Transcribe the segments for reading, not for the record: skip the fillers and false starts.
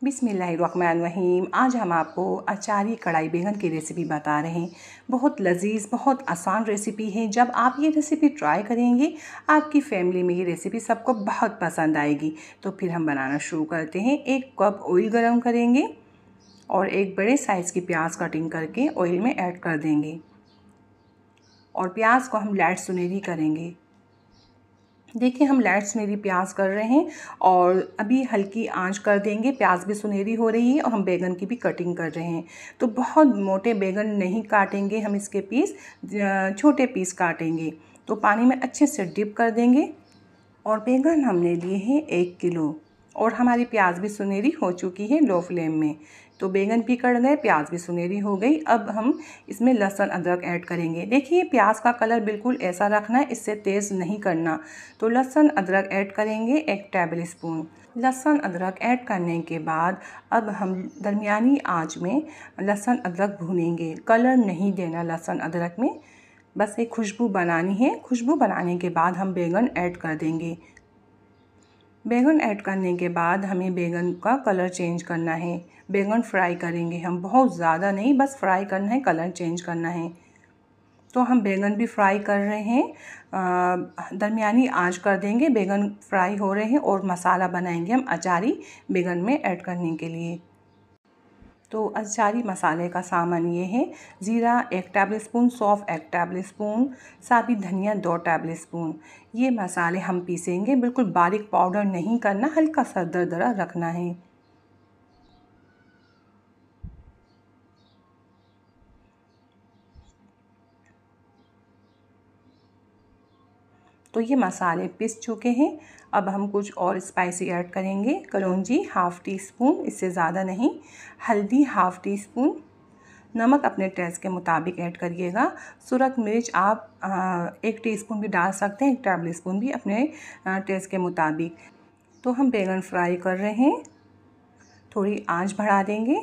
बिस्मिल्लाहिर्रहमानिर्रहीम। आज हम आपको अचारी कढ़ाई बैंगन की रेसिपी बता रहे हैं। बहुत लजीज, बहुत आसान रेसिपी है। जब आप ये रेसिपी ट्राई करेंगे आपकी फैमिली में ये रेसिपी सबको बहुत पसंद आएगी। तो फिर हम बनाना शुरू करते हैं। 1 कप ऑयल गरम करेंगे और एक बड़े साइज़ की प्याज कटिंग करके ऑयल में ऐड कर देंगे और प्याज को हम लाइट सुनहरी करेंगे। देखिए हम लाइट सुनहरी प्याज कर रहे हैं और अभी हल्की आंच कर देंगे। प्याज भी सुनहरी हो रही है और हम बैंगन की भी कटिंग कर रहे हैं। तो बहुत मोटे बैंगन नहीं काटेंगे हम, इसके पीस छोटे पीस काटेंगे। तो पानी में अच्छे से डिप कर देंगे और बैंगन हमने लिए हैं 1 किलो और हमारी प्याज भी सुनहरी हो चुकी है लो फ्लेम में। तो बैंगन भी कट गए, प्याज भी सुनहरी हो गई। अब हम इसमें लहसुन अदरक ऐड करेंगे। देखिए प्याज का कलर बिल्कुल ऐसा रखना है, इससे तेज़ नहीं करना। तो लहसुन अदरक ऐड करेंगे 1 टेबल स्पून। लहसुन अदरक ऐड करने के बाद अब हम दरमियानी आंच में लहसुन अदरक भूनेंगे। कलर नहीं देना लहसुन अदरक में, बस एक खुशबू बनानी है। खुशबू बनाने के बाद हम बैंगन ऐड कर देंगे। बैंगन ऐड करने के बाद हमें बैंगन का कलर चेंज करना है। बैंगन फ्राई करेंगे हम, बहुत ज़्यादा नहीं, बस फ्राई करना है, कलर चेंज करना है। तो हम बैंगन भी फ्राई कर रहे हैं। दरमियानी आंच कर देंगे। बैंगन फ्राई हो रहे हैं और मसाला बनाएंगे हम अचारी बैंगन में ऐड करने के लिए। तो अचारी मसाले का सामान ये है। ज़ीरा 1 टेबल स्पून, सौंफ 1 टेबल स्पून, साबुत धनिया 2 टेबल स्पून। ये मसाले हम पीसेंगे, बिल्कुल बारीक पाउडर नहीं करना, हल्का सा दरदरा रखना है। तो ये मसाले पिस चुके हैं। अब हम कुछ और स्पाइसी ऐड करेंगे। कलौंजी 1/2 टी स्पून, इससे ज़्यादा नहीं। हल्दी 1/2 टी स्पून। नमक अपने टेस्ट के मुताबिक ऐड करिएगा। सुरख मिर्च आप 1 टीस्पून भी डाल सकते हैं, 1 टेबल स्पून भी अपने टेस्ट के मुताबिक। तो हम बैंगन फ्राई कर रहे हैं, थोड़ी आंच बढ़ा देंगे।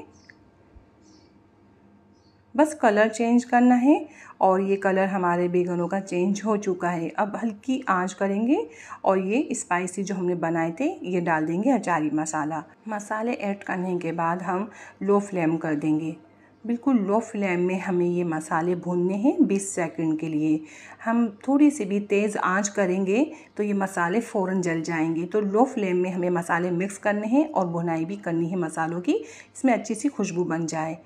बस कलर चेंज करना है और ये कलर हमारे बैंगनों का चेंज हो चुका है। अब हल्की आंच करेंगे और ये स्पाइसी जो हमने बनाए थे ये डाल देंगे अचारी मसाला। मसाले ऐड करने के बाद हम लो फ्लेम कर देंगे। बिल्कुल लो फ्लेम में हमें ये मसाले भूनने हैं 20 सेकंड के लिए। हम थोड़ी सी भी तेज़ आंच करेंगे तो ये मसाले फ़ौरन जल जाएंगे। तो लो फ्लेम में हमें मसाले मिक्स करने हैं और भुनाई भी करनी है मसालों की, इसमें अच्छी सी खुशबू बन जाए।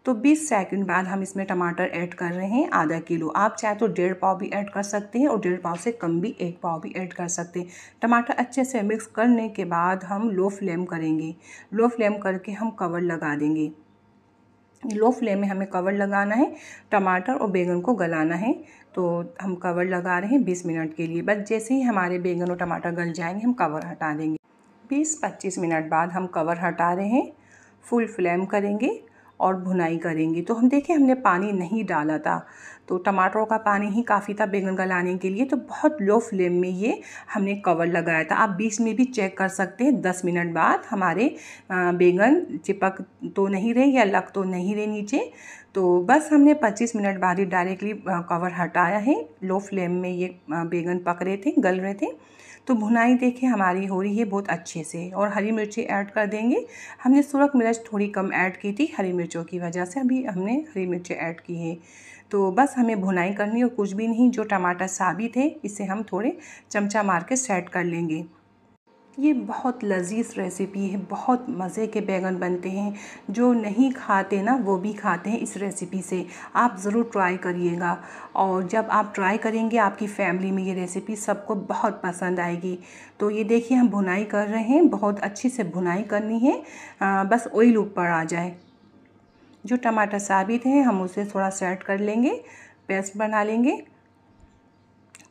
तो 20 सेकंड बाद हम इसमें टमाटर ऐड कर रहे हैं ½ किलो। आप चाहे तो 1.5 पाव भी ऐड कर सकते हैं और 1.5 पाव से कम भी 1 पाव भी ऐड कर सकते हैं। टमाटर अच्छे से मिक्स करने के बाद हम लो फ्लेम करेंगे। लो फ्लेम करके हम कवर लगा देंगे। लो फ्लेम में हमें कवर लगाना है, टमाटर और बैंगन को गलाना है। तो हम कवर लगा रहे हैं 20 मिनट के लिए। बस जैसे ही हमारे बैंगन और टमाटर गल जाएंगे हम कवर हटा देंगे। 20-25 मिनट बाद हम कवर हटा रहे हैं, फुल फ्लेम करेंगे और भुनाई करेंगे। तो हम देखें हमने पानी नहीं डाला था, तो टमाटरों का पानी ही काफ़ी था बैंगन गलाने के लिए। तो बहुत लो फ्लेम में ये हमने कवर लगाया था। आप बीच में भी चेक कर सकते हैं। 10 मिनट बाद हमारे बैंगन चिपक तो नहीं रहे या लग तो नहीं रहे नीचे। तो बस हमने 25 मिनट बाद ही डायरेक्टली कवर हटाया है। लो फ्लेम में ये बैंगन पक रहे थे, गल रहे थे। तो भुनाई देखिए हमारी हो रही है बहुत अच्छे से। और हरी मिर्ची ऐड कर देंगे। हमने सुरख मिर्च थोड़ी कम ऐड की थी हरी मिर्चों की वजह से, अभी हमने हरी मिर्ची ऐड की है। तो बस हमें भुनाई करनी और कुछ भी नहीं। जो टमाटर साबित है इसे हम थोड़े चमचा मार के सेट कर लेंगे। ये बहुत लजीज रेसिपी है, बहुत मज़े के बैंगन बनते हैं। जो नहीं खाते ना वो भी खाते हैं इस रेसिपी से। आप ज़रूर ट्राई करिएगा और जब आप ट्राई करेंगे आपकी फैमिली में ये रेसिपी सबको बहुत पसंद आएगी। तो ये देखिए हम भुनाई कर रहे हैं, बहुत अच्छी से भुनाई करनी है, बस ऑयल ऊपर आ जाए। जो टमाटर साबित हैं हम उसे थोड़ा सेट कर लेंगे, पेस्ट बना लेंगे।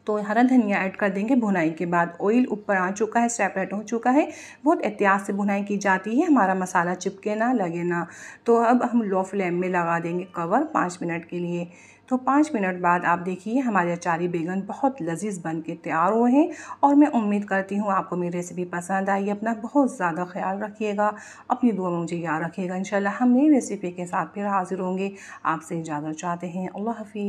तो हरा धनिया ऐड कर देंगे भुनाई के बाद। ऑयल ऊपर आ चुका है, सेपरेट हो चुका है। बहुत एहतियात से भुनाई की जाती है, हमारा मसाला चिपके ना, लगे ना। तो अब हम लो फ्लेम में लगा देंगे कवर 5 मिनट के लिए। तो 5 मिनट बाद आप देखिए हमारे अचारी बैंगन बहुत लजीज बन के तैयार हुए हैं। और मैं उम्मीद करती हूँ आपको मेरी रेसिपी पसंद आई। अपना बहुत ज़्यादा ख्याल रखिएगा, अपनी दुआ में मुझे याद रखिएगा। इंशाल्लाह हम नई रेसिपी के साथ फिर हाजिर होंगे। आपसे इजाज़त चाहते हैं। अल्लाह हाफ़िज़।